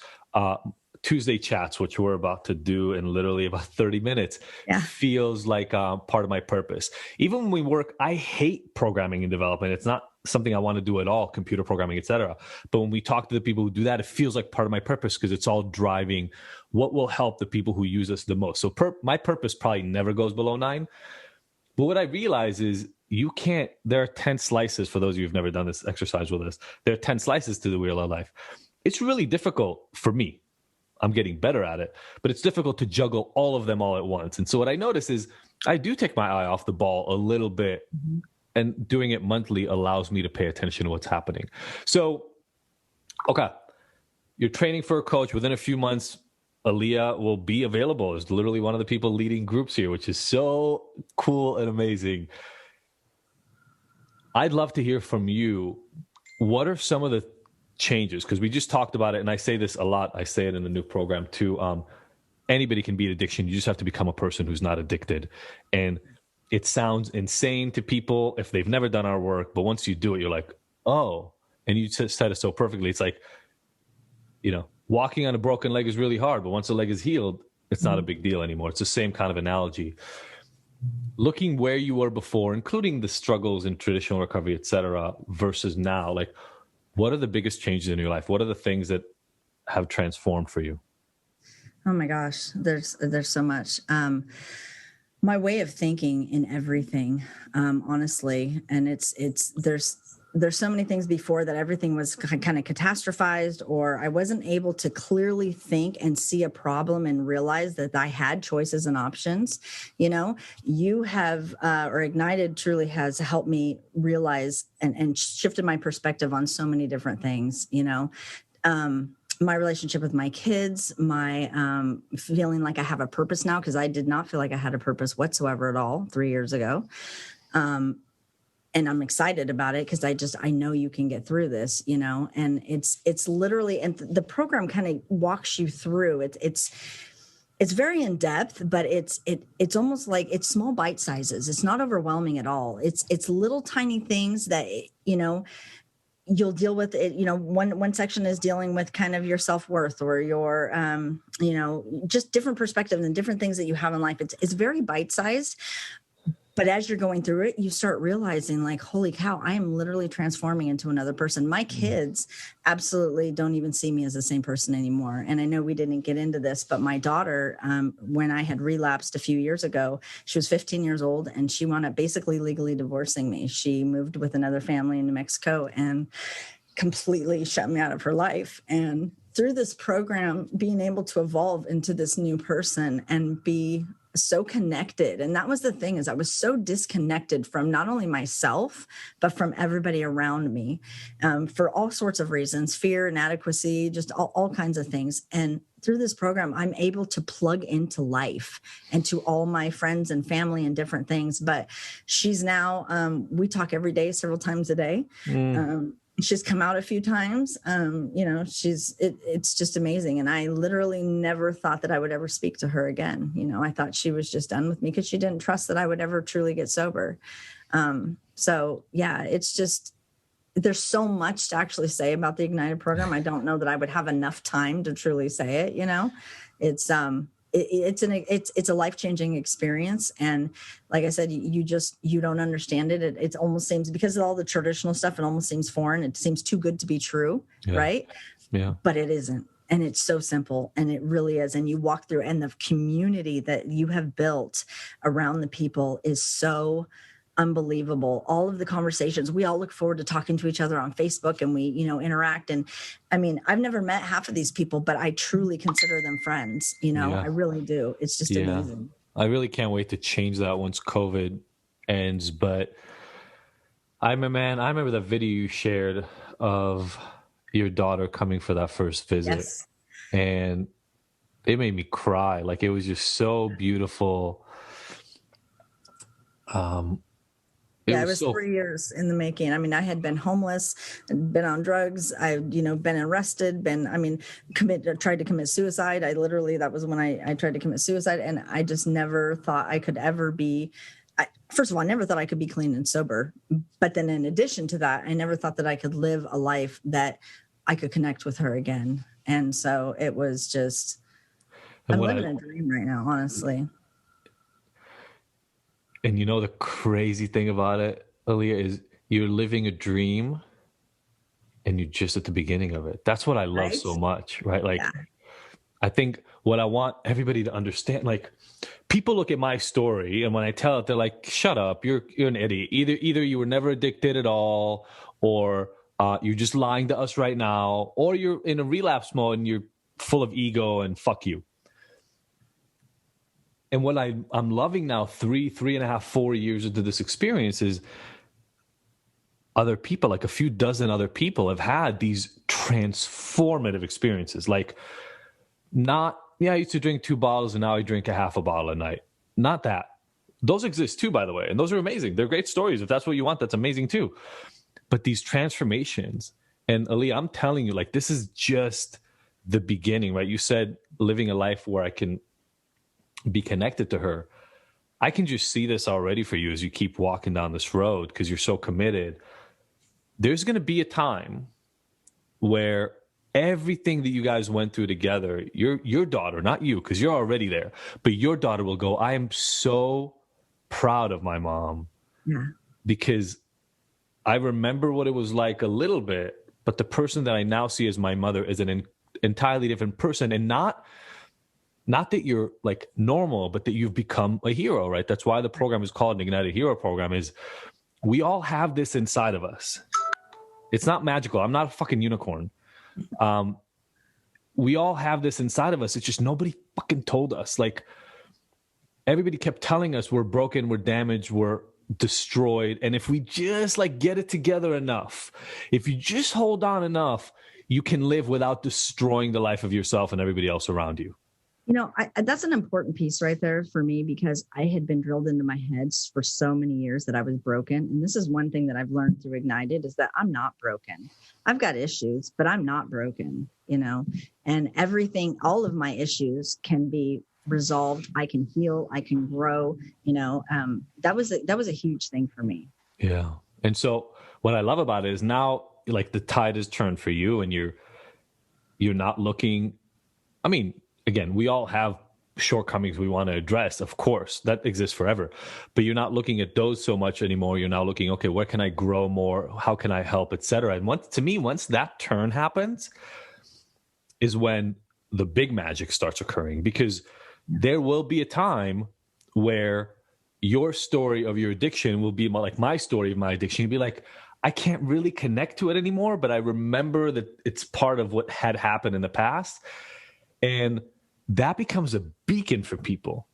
Tuesday chats, which we're about to do in literally about 30 minutes, feels like part of my purpose. Even when we work, I hate programming and development. It's not something I want to do at all, computer programming, etc. But when we talk to the people who do that, it feels like part of my purpose because it's all driving what will help the people who use us the most. So my purpose probably never goes below 9. But what I realize is there are 10 slices for those of you who've never done this exercise with us. There are 10 slices to the wheel of life. It's really difficult for me. I'm getting better at it, but it's difficult to juggle all of them all at once. And so what I notice is I do take my eye off the ball a little bit, and doing it monthly allows me to pay attention to what's happening. So, okay, you're training for a coach. Within a few months, Aliyah will be available as literally one of the people leading groups here, which is so cool and amazing. I'd love to hear from you. What are some of the changes? Because we just talked about it, and I say this a lot. I say it in the new program too. Anybody can beat addiction. You just have to become a person who's not addicted. And it sounds insane to people if they've never done our work, but once you do it, you're like, oh. And you said it so perfectly. It's like, walking on a broken leg is really hard, but once the leg is healed, it's not a big deal anymore. It's the same kind of analogy. Looking where you were before, including the struggles in traditional recovery, et cetera, versus now, like, what are the biggest changes in your life? What are the things that have transformed for you? Oh my gosh, there's so much. My way of thinking in everything, honestly, and there's so many things before that everything was kind of catastrophized, or I wasn't able to clearly think and see a problem and realize that I had choices and options. You have, or Ignited truly has helped me realize and shifted my perspective on so many different things, my relationship with my kids, my feeling like I have a purpose now, because I did not feel like I had a purpose whatsoever at all 3 years ago. And I'm excited about it because I know you can get through this, and it's literally, and the program kind of walks you through it. It's very in depth, but it's almost like it's small bite sizes. It's not overwhelming at all. It's little tiny things that, you'll deal with it. One section is dealing with kind of your self-worth or your, just different perspectives and different things that you have in life. It's very bite-sized. But as you're going through it, you start realizing like, holy cow, I am literally transforming into another person. My kids absolutely don't even see me as the same person anymore. And I know we didn't get into this, but my daughter, when I had relapsed a few years ago, she was 15 years old and she wound up basically legally divorcing me. She moved with another family in New Mexico and completely shut me out of her life. And through this program, being able to evolve into this new person and be so connected. And that was the thing, is I was so disconnected from not only myself, but from everybody around me, for all sorts of reasons, fear, inadequacy, just all kinds of things. And through this program, I'm able to plug into life and to all my friends and family and different things. But she's now, we talk every day, several times a day. She's come out a few times. It's just amazing. And I literally never thought that I would ever speak to her again. I thought she was just done with me because she didn't trust that I would ever truly get sober. So yeah, it's just, there's so much to actually say about the Ignited program. I don't know that I would have enough time to truly say it. It's a life-changing experience. And like I said, you don't understand it. It almost seems, because of all the traditional stuff, it almost seems foreign. It seems too good to be true. Yeah. Right. Yeah. But it isn't. And it's so simple, and it really is. And you walk through, and the community that you have built around the people is so unbelievable. All of the conversations, we all look forward to talking to each other on Facebook, and we, interact. And I mean, I've never met half of these people, but I truly consider them friends. I really do. It's just amazing. I really can't wait to change that once COVID ends. But I remember the video you shared of your daughter coming for that first visit. Yes. And it made me cry. Like, it was just so beautiful. It was 3 years in the making. I mean, I had been homeless, been on drugs. I've, been arrested, tried to commit suicide. That was when I tried to commit suicide. And I just never thought I could ever first of all, I never thought I could be clean and sober. But then in addition to that, I never thought that I could live a life that I could connect with her again. And so it was just, I'm living a dream right now, honestly. And the crazy thing about it, Aliyah, is you're living a dream and you're just at the beginning of it. That's what I love so much, right? Like, I think what I want everybody to understand, like, people look at my story, and when I tell it, they're like, "Shut up! You're an idiot. Either you were never addicted at all, or you're just lying to us right now, or you're in a relapse mode and you're full of ego and fuck you." And what I'm loving now, 3.5, 4 years into this experience, is other people, like a few dozen other people, have had these transformative experiences. Like, I used to drink 2 bottles and now I drink a half a bottle a night. Not that. Those exist too, by the way. And those are amazing. They're great stories. If that's what you want, that's amazing too. But these transformations, and Aliyah, I'm telling you, like, this is just the beginning, right? You said living a life where I can be connected to her. I can just see this already for you as you keep walking down this road because you're so committed. There's going to be a time where everything that you guys went through together, your daughter, not you, because you're already there, but your daughter will go, "I am so proud of my mom." Yeah. Because I remember what it was like a little bit, but the person that I now see as my mother is an entirely different person. And not that you're like normal, but that you've become a hero, right? That's why the program is called an IGNTD Hero Program. Is we all have this inside of us. It's not magical. I'm not a fucking unicorn. We all have this inside of us. It's just nobody fucking told us. Like, everybody kept telling us we're broken, we're damaged, we're destroyed. And if we just like get it together enough, if you just hold on enough, you can live without destroying the life of yourself and everybody else around you. You know, that's an important piece right there for me, because I had been drilled into my head for so many years that I was broken. And this is one thing that I've learned through Ignited, is that I'm not broken. I've got issues, but I'm not broken, you know, and everything, all of my issues can be resolved. I can heal, I can grow, you know. That was a huge thing for me. Yeah. And so what I love about it is now, like, the tide has turned for you, and you're not looking, I mean, again, we all have shortcomings we want to address. Of course, that exists forever. But you're not looking at those so much anymore. You're now looking, okay, where can I grow more? How can I help, et cetera? And once that turn happens is when the big magic starts occurring, because there will be a time where your story of your addiction will be like my story of my addiction. You'll be like, I can't really connect to it anymore, but I remember that it's part of what had happened in the past. And that becomes a beacon for people,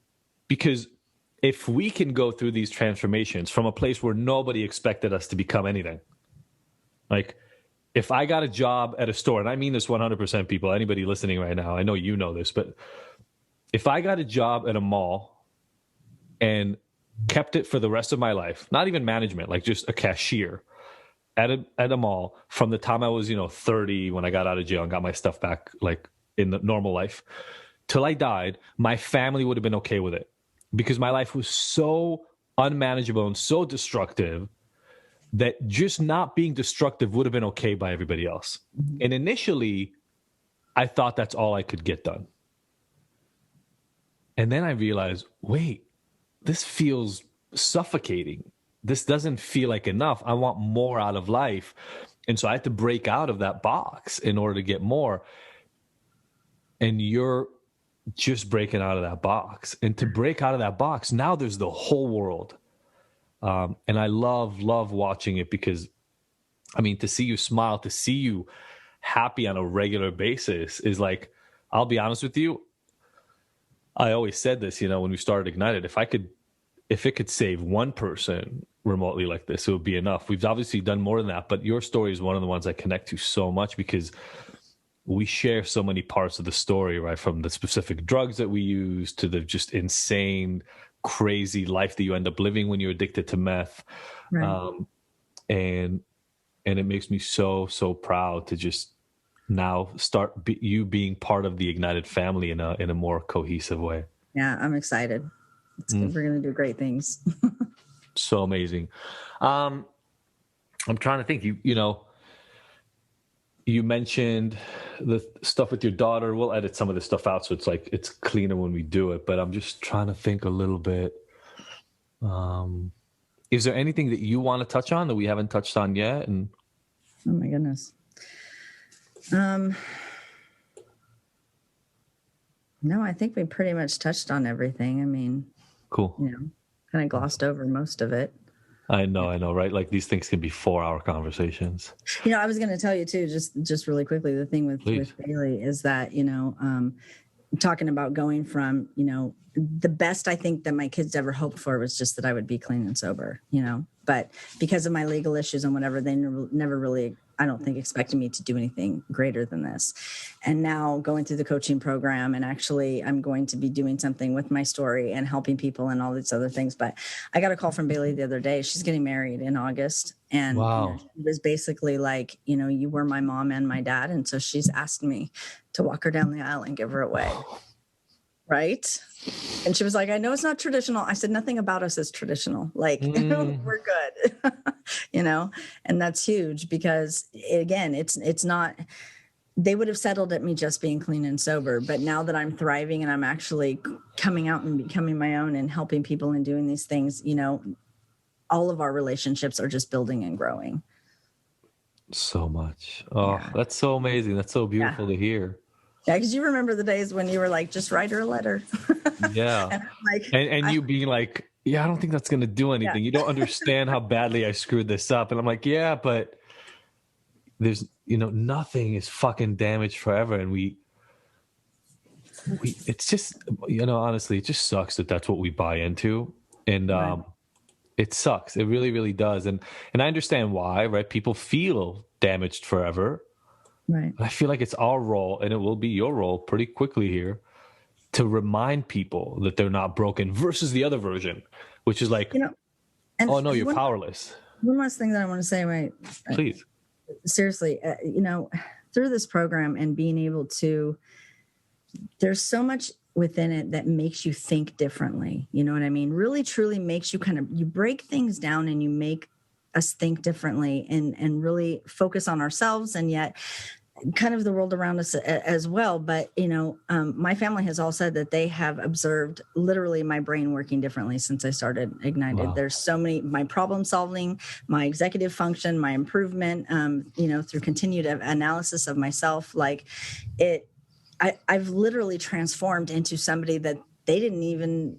because if we can go through these transformations from a place where nobody expected us to become anything, like if I got a job at a store, and I mean this 100%, people, anybody listening right now, I know you know this, but if I got a job at a mall and kept it for the rest of my life, not even management, like just a cashier at a mall from the time I was, 30, when I got out of jail and got my stuff back, like in the normal life, till I died, my family would have been okay with it, because my life was so unmanageable and so destructive that just not being destructive would have been okay by everybody else. And initially, I thought that's all I could get done. And then I realized, wait, this feels suffocating. This doesn't feel like enough. I want more out of life. And so I had to break out of that box in order to get more. And you're just breaking out of that box. And to break out of that box, now there's the whole world. And I love watching it, because, I mean, to see you smile, to see you happy on a regular basis is like, I'll be honest with you, I always said this, when we started Ignited, if it could save one person remotely like this, it would be enough. We've obviously done more than that, but your story is one of the ones I connect to so much, because we share so many parts of the story, right? From the specific drugs that we use to the just insane, crazy life that you end up living when you're addicted to meth. Right. And it makes me so, so proud to just now start you being part of the Ignited family in a more cohesive way. Yeah, I'm excited. We're going to do great things. So amazing. I'm trying to think, you mentioned the stuff with your daughter. We'll edit some of this stuff out, so it's cleaner when we do it, but I'm just trying to think a little bit. Is there anything that you want to touch on that we haven't touched on yet? And oh my goodness. No, I think we pretty much touched on everything. I mean, Cool. Kind of glossed over most of it. I know, right? Like these things can be 4-hour conversations. I was going to tell you too, just really quickly, the thing with Bailey is that, talking about going from, the best I think that my kids ever hoped for was just that I would be clean and sober, but because of my legal issues and whatever, they never really, I don't think, expected me to do anything greater than this. And now going through the coaching program, and actually I'm going to be doing something with my story and helping people and all these other things. But I got a call from Bailey the other day. She's getting married in August. And wow. It was basically like, you were my mom and my dad. And so she's asked me to walk her down the aisle and give her away. Right. And she was like, I know it's not traditional. I said, nothing about us is traditional. Like, we're good, and that's huge because, again, it's not, they would have settled at me just being clean and sober. But now that I'm thriving and I'm actually coming out and becoming my own and helping people and doing these things, all of our relationships are just building and growing. So much. Oh, yeah. That's so amazing. That's so beautiful to hear. Yeah, because you remember the days when you were like, just write her a letter. Yeah. and you being like, yeah, I don't think that's going to do anything. Yeah. You don't understand how badly I screwed this up. And I'm like, yeah, but there's, nothing is fucking damaged forever. And we it's just, honestly, it just sucks that that's what we buy into. And it sucks. It really, really does. And I understand why, right? People feel damaged forever. Right. I feel like it's our role, and it will be your role pretty quickly here, to remind people that they're not broken versus the other version, which is like, oh no, you're powerless. One last thing that I want to say, right? Please. Seriously, through this program and being able to, there's so much within it that makes you think differently. You know what I mean? Really, truly makes you you break things down and you make us think differently and really focus on ourselves and yet kind of the world around us as well. But, my family has all said that they have observed literally my brain working differently since I started Ignited. Wow. There's so many, my problem solving, my executive function, my improvement, through continued analysis of myself, I've literally transformed into somebody that they didn't even,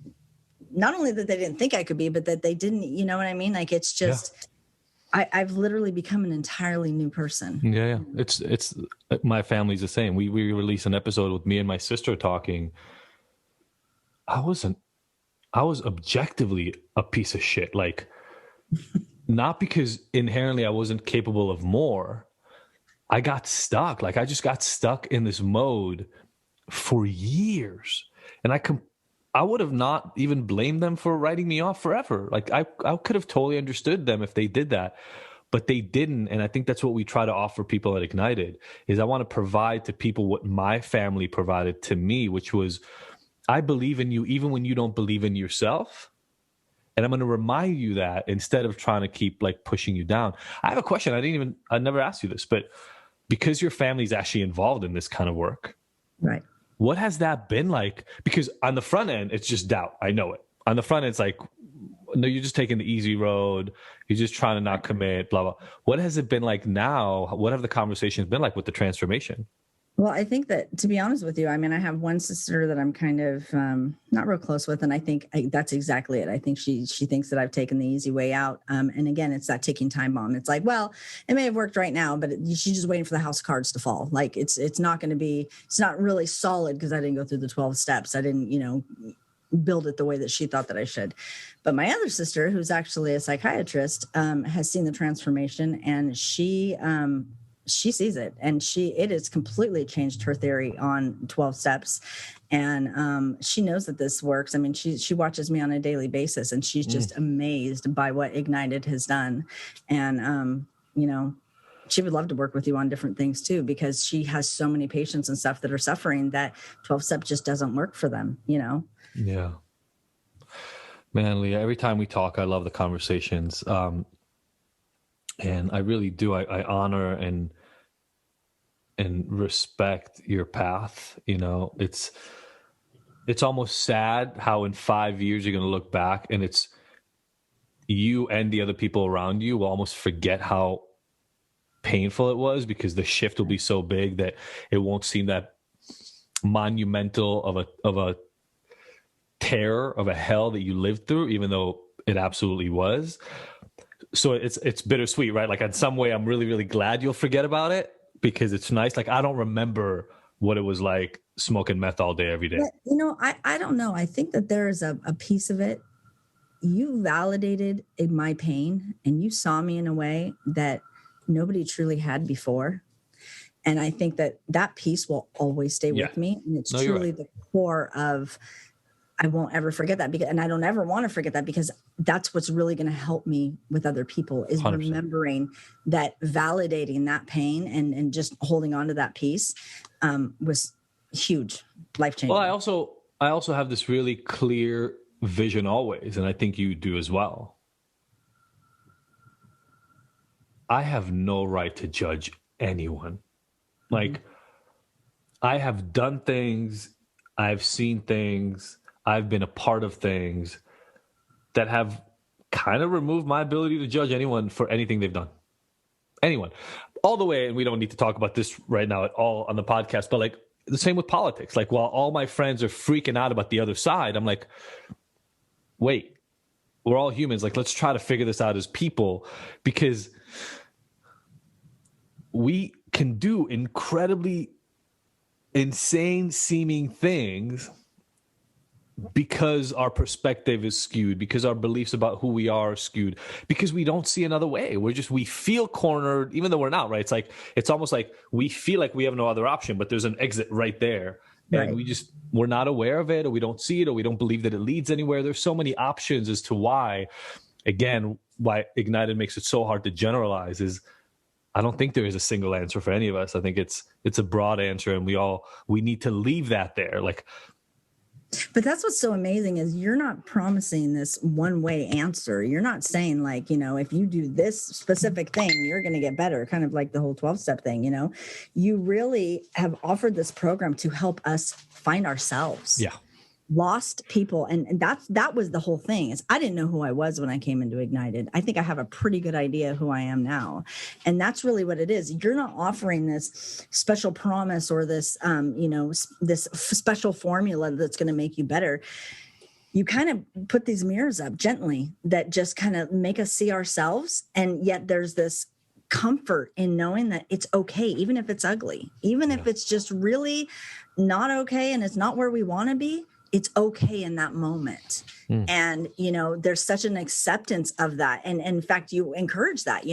not only that they didn't think I could be, but that they didn't, you know what I mean? Like, it's just... Yeah. I've literally become an entirely new person. Yeah. It's my family's the same. We released an episode with me and my sister talking. I was objectively a piece of shit. Like, not because inherently I wasn't capable of more. I got stuck. Like, I just got stuck in this mode for years. And I would have not even blamed them for writing me off forever. Like, I could have totally understood them if they did that, but they didn't. And I think that's what we try to offer people at Ignited is I want to provide to people what my family provided to me, which was, I believe in you even when you don't believe in yourself. And I'm going to remind you that instead of trying to keep like pushing you down. I have a question. I never asked you this, but because your family's actually involved in this kind of work. Right. What has that been like? Because on the front end, it's just doubt. I know it. On the front end, it's like, no, you're just taking the easy road. You're just trying to not commit, blah, blah. What has it been like now? What have the conversations been like with the transformation? Well, I think that, to be honest with you, I mean, I have one sister that I'm kind of not real close with. And I think that's exactly it. I think she thinks that I've taken the easy way out. And again, it's that ticking time bomb. It's like, well, it may have worked right now, but she's just waiting for the house of cards to fall. Like it's not going to be, it's not really solid because I didn't go through the 12 steps. I didn't, build it the way that she thought that I should. But my other sister, who's actually a psychiatrist, has seen the transformation, and she sees it, and it has completely changed her theory on 12 steps. And she knows that this works. I mean, she watches me on a daily basis, and she's just amazed by what Ignited has done. And, she would love to work with you on different things too, because she has so many patients and stuff that are suffering that 12 step just doesn't work for them, Yeah. Man, Aliyah, every time we talk, I love the conversations. And I really do. I honor and respect your path. It's almost sad how in 5 years you're going to look back and it's you and the other people around you will almost forget how painful it was, because the shift will be so big that it won't seem that monumental of a terror, of a hell that you lived through, even though it absolutely was. So it's bittersweet, right? Like in some way, I'm really, really glad you'll forget about it because it's nice. Like I don't remember what it was like smoking meth all day, every day. But, I don't know. I think that there is a piece of it. You validated my pain and you saw me in a way that nobody truly had before. And I think that piece will always stay with me. And it's truly the core of, I won't ever forget that, and I don't ever want to forget that, because that's what's really going to help me with other people is 100%. Remembering that, validating that pain and just holding on to that piece was huge, life-changing. Well, I also have this really clear vision always, and I think you do as well. I have no right to judge anyone. Like, I have done things, I've seen things, I've been a part of things that have kind of removed my ability to judge anyone for anything they've done. Anyone. All the way, and we don't need to talk about this right now at all on the podcast, but like the same with politics. Like while all my friends are freaking out about the other side, I'm like, wait, we're all humans. Like, let's try to figure this out as people, because we can do incredibly insane seeming things because our perspective is skewed, because our beliefs about who we are skewed, because we don't see another way. We feel cornered, even though we're not, right? It's almost like we feel like we have no other option, but there's an exit right there. And we're not aware of it, or we don't see it, or we don't believe that it leads anywhere. There's so many options as to why Ignited makes it so hard to generalize is I don't think there is a single answer for any of us. I think it's a broad answer, and we need to leave that there. But that's what's so amazing is you're not promising this one-way answer. You're not saying like, if you do this specific thing, you're going to get better, kind of like the whole 12-step thing, You really have offered this program to help us find ourselves. Yeah. Lost people. And that was the whole thing is I didn't know who I was when I came into Ignited. I think I have a pretty good idea who I am now. And that's really what it is. You're not offering this special promise or this, this special formula that's going to make you better. You kind of put these mirrors up gently that just kind of make us see ourselves. And yet there's this comfort in knowing that it's okay, even if it's ugly, even if it's just really not okay and it's not where we want to be. It's okay in that moment. And, there's such an acceptance of that. And in fact, you encourage that,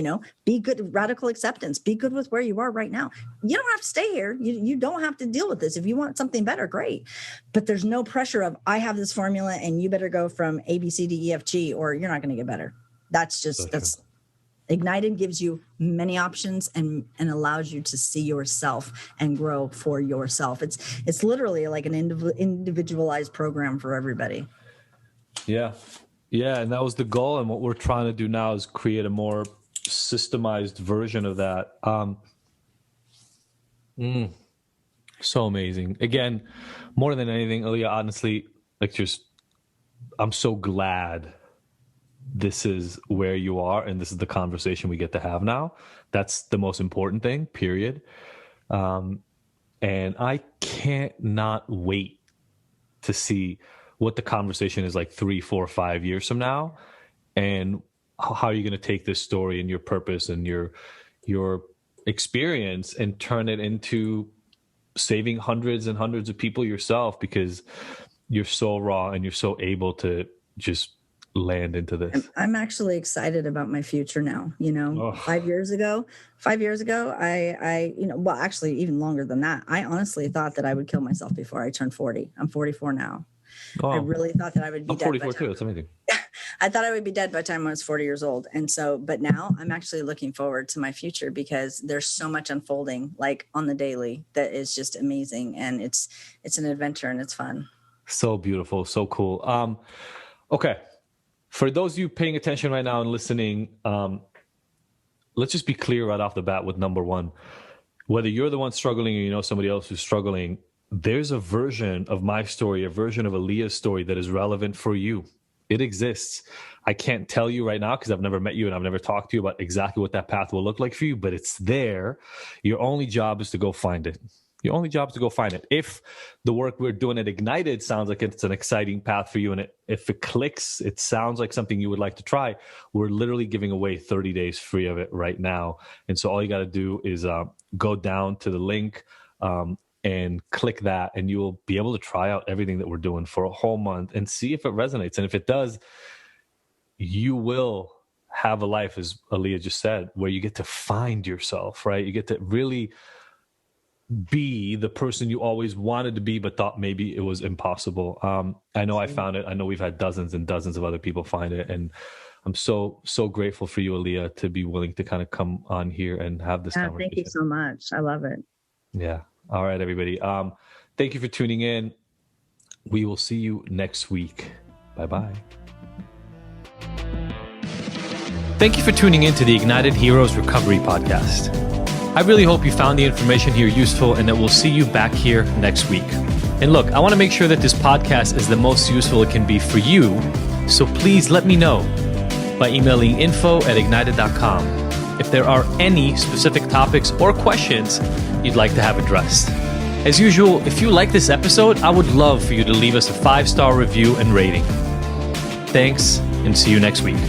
be good, radical acceptance, be good with where you are right now. You don't have to stay here. You don't have to deal with this. If you want something better, great. But there's no pressure of, I have this formula and you better go from A, B, C, D, E, F, G, or you're not going to get better. That's Ignited gives you many options and allows you to see yourself and grow for yourself. It's literally like an individualized program for everybody. Yeah. Yeah. And that was the goal. And what we're trying to do now is create a more systemized version of that. So amazing. Again, more than anything, Aliyah, honestly, I'm so glad this is where you are, and this is the conversation we get to have now. That's the most important thing, period. And I can't not wait to see what the conversation is like 3, 4, 5 years from now, and how you're going to take this story and your purpose and your experience and turn it into saving hundreds and hundreds of people yourself, because you're so raw and you're so able to just land into this. I'm actually excited about my future now. 5 years ago, I well, actually even longer than that, I honestly thought that I would kill myself before I turned 40. I'm 44 now. Oh. I really thought that I would be dead. 44 too. That's amazing. I thought I would be dead by the time I was 40 years old. And so, but now I'm actually looking forward to my future because there's so much unfolding like on the daily that is just amazing. And it's an adventure and it's fun. So beautiful. So cool. Okay. For those of you paying attention right now and listening, let's just be clear right off the bat with number one. Whether you're the one struggling or you know somebody else who's struggling, there's a version of my story, a version of Aliyah's story that is relevant for you. It exists. I can't tell you right now because I've never met you and I've never talked to you about exactly what that path will look like for you, but it's there. Your only job is to go find it. Your only job is to go find it. If the work we're doing at Ignited sounds like it's an exciting path for you, and if it clicks, it sounds like something you would like to try, we're literally giving away 30 days free of it right now. And so all you got to do is go down to the link and click that, and you will be able to try out everything that we're doing for a whole month and see if it resonates. And if it does, you will have a life, as Aliyah just said, where you get to find yourself, right? You get to really be the person you always wanted to be, but thought maybe it was impossible. I know I found it. I know we've had dozens and dozens of other people find it. And I'm so grateful for you, Aliyah, to be willing to kind of come on here and have this conversation. Thank you so much. I love it. Yeah. All right, everybody. Thank you for tuning in. We will see you next week. Bye-bye. Thank you for tuning in to the Ignited Heroes Recovery Podcast. I really hope you found the information here useful and that we'll see you back here next week. And look, I want to make sure that this podcast is the most useful it can be for you, so please let me know by emailing info@ignited.com if there are any specific topics or questions you'd like to have addressed. As usual, if you like this episode, I would love for you to leave us a 5-star review and rating. Thanks, and see you next week.